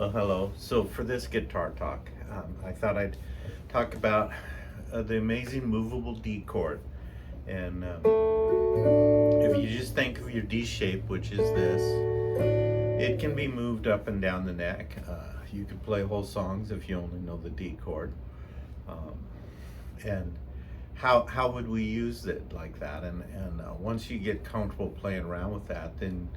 Well, hello. So for this guitar talk, I thought I'd talk about the amazing movable D chord. And if you just think of your D shape, which is this, it can be moved up and down the neck. You could play whole songs if you only know the D chord. And how would we use it like that? And once you get comfortable playing around with that, then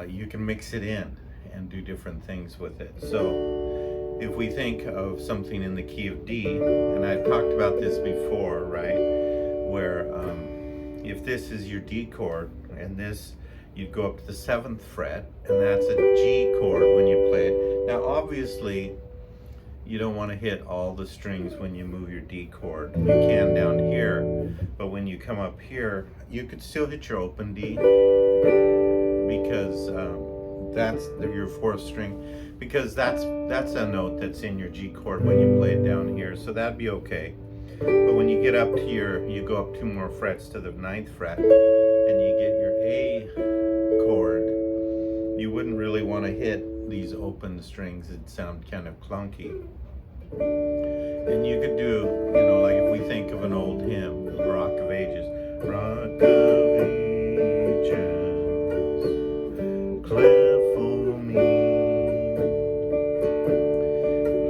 you can mix it in and do different things with it. So if we think of something in the key of D, and I talked about this before, right, where if this is your D chord and this, you'd go up to the 7th fret, and that's a G chord when you play it. Now obviously you don't want to hit all the strings when you move your D chord. You can down here, but when you come up here, you could still hit your open D, because that's your 4th string, because that's a note that's in your G chord when you play it down here, so that'd be okay. But when you get up to you go up 2 more frets to the 9th fret, and you get your A chord, you wouldn't really want to hit these open strings. It'd sound kind of clunky. And you could do, like if we think of an old hymn, the Rock of Ages, Rock of Ages, cleft for me,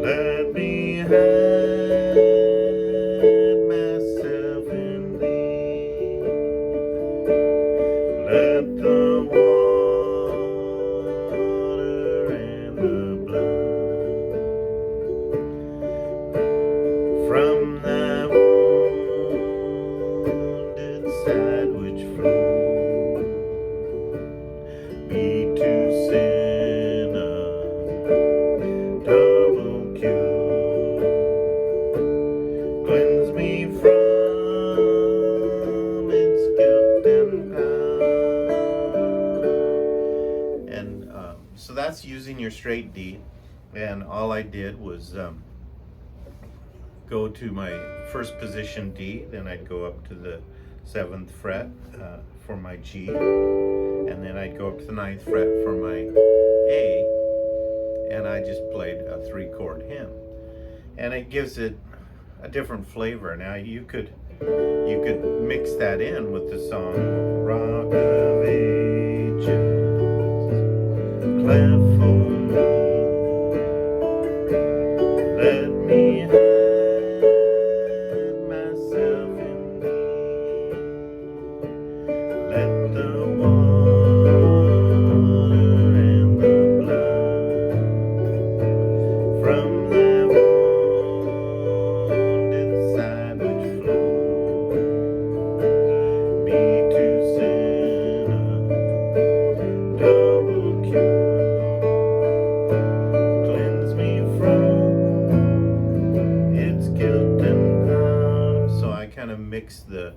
let me hide myself in thee, let the water and the blood from thy wounded side which flow be to sin a double cure. Cleanse me from its guilt and power. And so that's using your straight D. And all I did was go to my first position D, then I'd go up to the 7th fret for my G, and then I'd go up to the 9th fret for my A, and I just played a 3-chord hymn. And it gives it a different flavor. Now you could mix that in with the song Rock of Ages, cleft for me, let me hide myself in thee, let the water and the blood from thy wounded side which flow be to sin a double cure. Cleanse me from its guilt and power. So I kind of mix the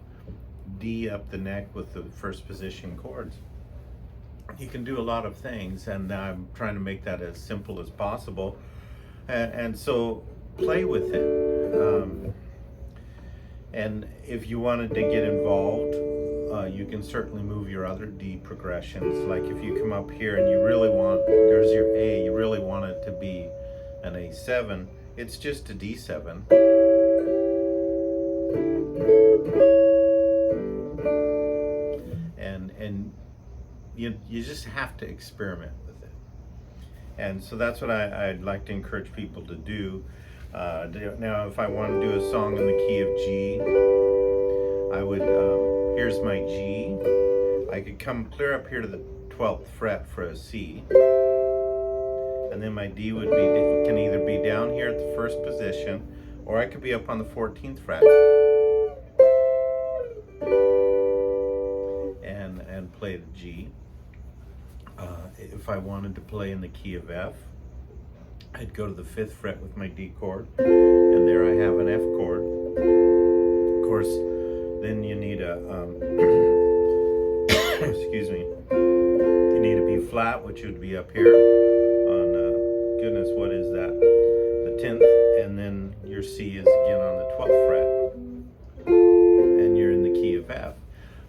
D up the neck with the first position chords. You can do a lot of things, and I'm trying to make that as simple as possible. And so play with it. And if you wanted to get involved, you can certainly move your other D progressions. Like if you come up here and you really want, there's your A, you really want it to be an A7, it's just a D7. And you just have to experiment with it. And so that's what I'd like to encourage people to do. Now, if I want to do a song in the key of G, I would, here's my G. I could come clear up here to the 12th fret for a C. And then my D would be, can either be down here at the first position, or I could be up on the 14th fret. And play the G. If I wanted to play in the key of F, I'd go to the 5th fret with my D chord, and there I have an F chord. Of course, then you need a, excuse me, you need a B flat, which would be up here on, goodness, what is that? The 10th, and then your C is again on the 12th fret, and you're in the key of F.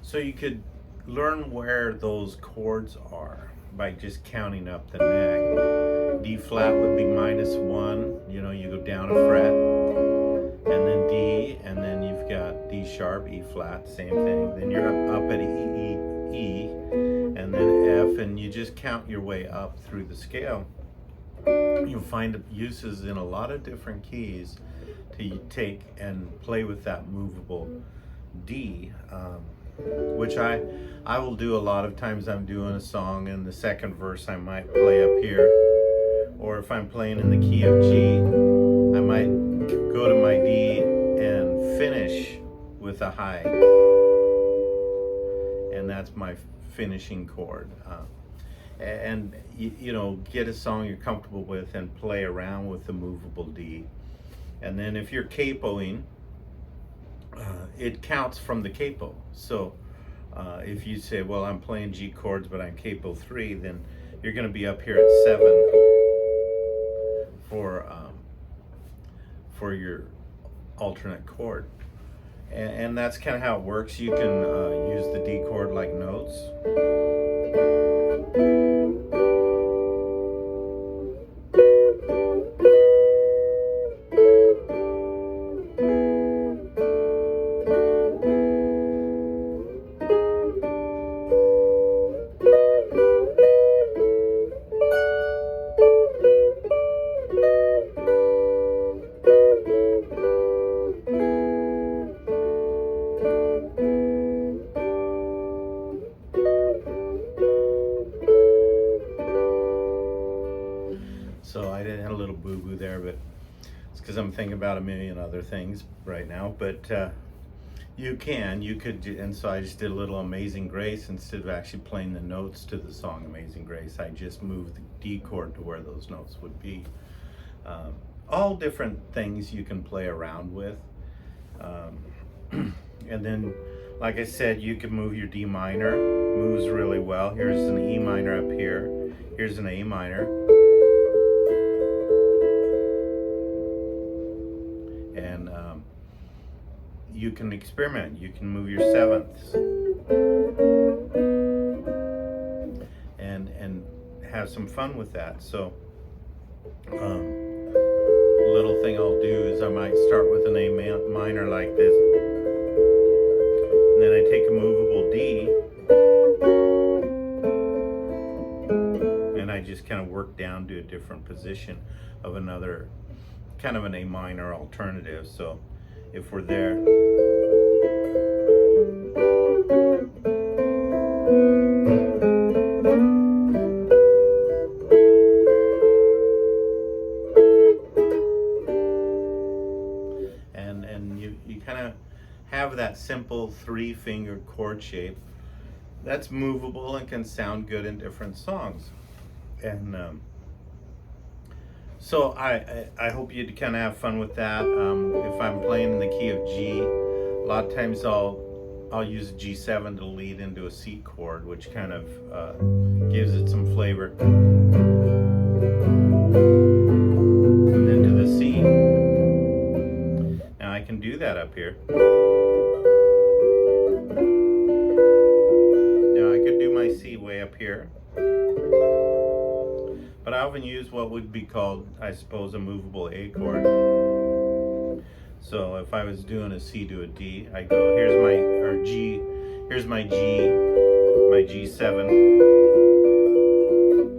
So you could learn where those chords are by just counting up the neck. D flat would be -1. You know, you go down a fret, and then D, and then you've got D sharp, E flat, same thing. Then you're up at E, and then F, and you just count your way up through the scale. You'll find uses in a lot of different keys to take and play with that movable D, which I will do a lot of times. I'm doing a song and the second verse I might play up here, or if I'm playing in the key of G, I might go to my D and finish with a high, and that's my finishing chord. And you know, get a song you're comfortable with and play around with the movable D. And then if you're capoing, it counts from the capo. So if you say, well, I'm playing G chords but I'm capo 3, then you're going to be up here at 7 for your alternate chord. And that's kind of how it works. You can use the D chord like notes. So I had a little boo-boo there, but it's because I'm thinking about a million other things right now. But you could, and so I just did a little Amazing Grace instead of actually playing the notes to the song Amazing Grace. I just moved the D chord to where those notes would be. All different things you can play around with. And then, like I said, you can move your D minor, moves really well. Here's an E minor up here. Here's an A minor. And you can experiment. You can move your sevenths and have some fun with that. So little thing I'll do is I might start with an A minor like this, and then I take a movable D and I just kind of work down to a different position of another kind of an A minor alternative. So if we're there, and you kind of have that simple 3-fingered chord shape that's movable and can sound good in different songs. And so I hope you kind of have fun with that. If I'm playing in the key of G, a lot of times I'll use a G7 to lead into a C chord, which kind of gives it some flavor. And then to the C. Now I can do that up here. Now I could do my C way up here. But I often use what would be called, I suppose, a movable A chord. So if I was doing a C to a D, I go, here's my G, my G7,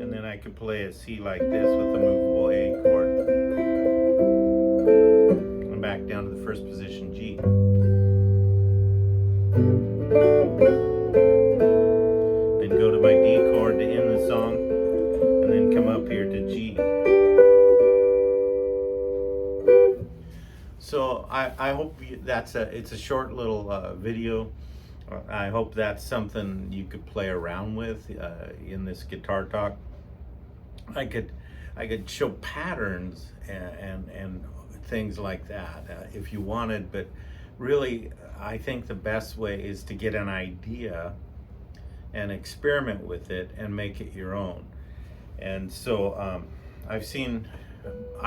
and then I could play a C like this with a movable A chord. And back down to the first position, G. Then go to my D chord to end the song, and then come up here to G. So I hope it's a short little video. I hope that's something you could play around with in this guitar talk. I could show patterns and things like that if you wanted, but really I think the best way is to get an idea and experiment with it and make it your own. And so I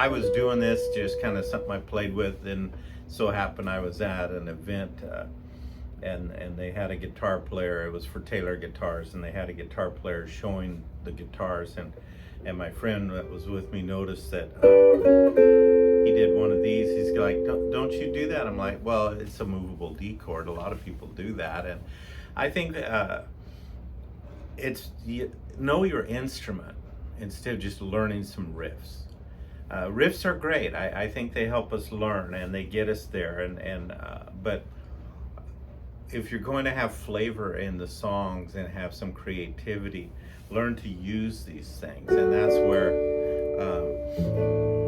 was doing this just kind of something I played with, and so happened I was at an event and they had a guitar player. It was for Taylor Guitars, and they had a guitar player showing the guitars, and And my friend that was with me noticed that he did one of these. He's like, don't you do that? I'm like, well, it's a movable D chord. A lot of people do that. And I think know your instrument instead of just learning some riffs. Riffs are great. I think they help us learn and they get us there. But if you're going to have flavor in the songs and have some creativity, learn to use these things. And that's where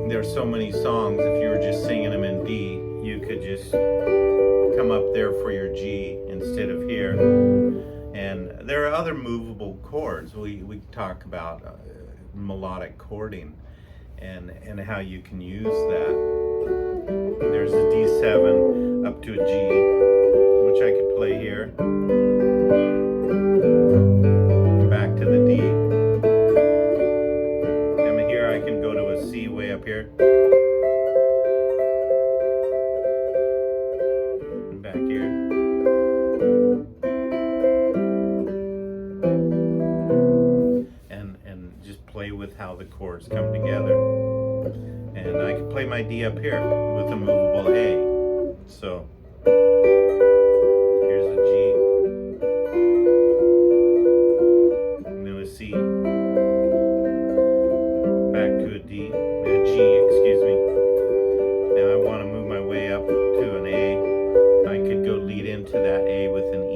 there's so many songs. If you were just singing them in D, you could just come up there for your G instead of here. And there are other movable chords. We talk about melodic chording and how you can use that. There's a D7 up to a G, which I could play here. Back to the D. And here I can go to a C way up here. And back here. And just play with how the chords come together. And I can play my D up here with a movable A. So here's a G, and then a C, back to a D, a G, excuse me. Now I want to move my way up to an A. I could go lead into that A with an E.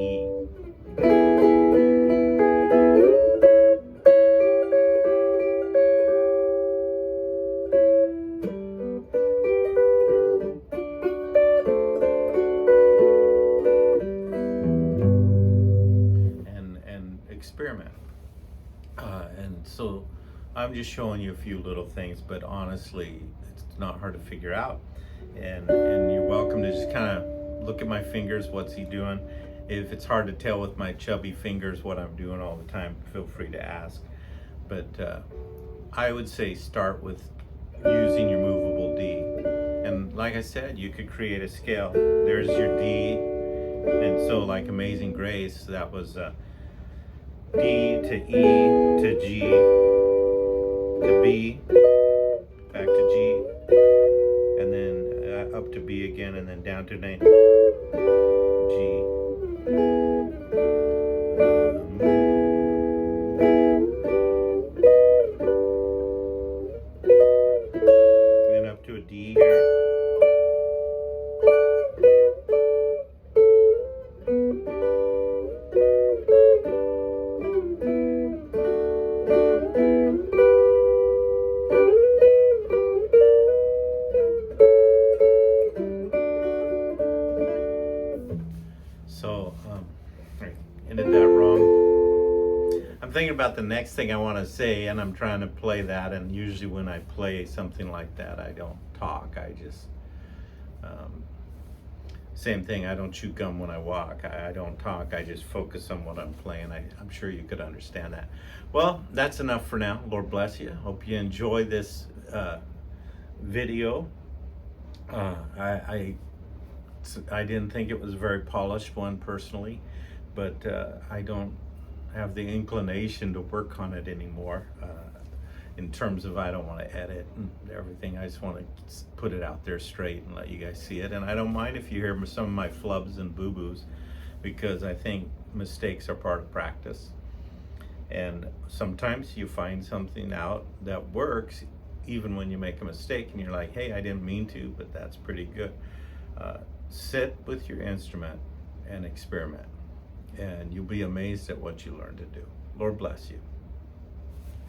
Experiment. And so I'm just showing you a few little things, but honestly, it's not hard to figure out. And you're welcome to just kind of look at my fingers. What's he doing? If it's hard to tell with my chubby fingers what I'm doing all the time, feel free to ask. But I would say start with using your movable D. And like I said, you could create a scale. There's your D. And so like Amazing Grace, that was D to E to G to B, back to G, and then up to B again, and then down to G. Then up to a D here. So, I ended that wrong. I'm thinking about the next thing I want to say, and I'm trying to play that, and usually when I play something like that, I don't talk. I just, same thing, I don't chew gum when I walk. I don't talk, I just focus on what I'm playing. I'm sure you could understand that. Well, that's enough for now. Lord bless you. Hope you enjoy this video. I didn't think it was a very polished one personally, but I don't have the inclination to work on it anymore. In terms of I don't want to edit and everything. I just want to put it out there straight and let you guys see it. And I don't mind if you hear some of my flubs and boo-boos, because I think mistakes are part of practice. And sometimes you find something out that works even when you make a mistake and you're like, hey, I didn't mean to, but that's pretty good. Sit with your instrument and experiment, and you'll be amazed at what you learn to do. Lord bless you.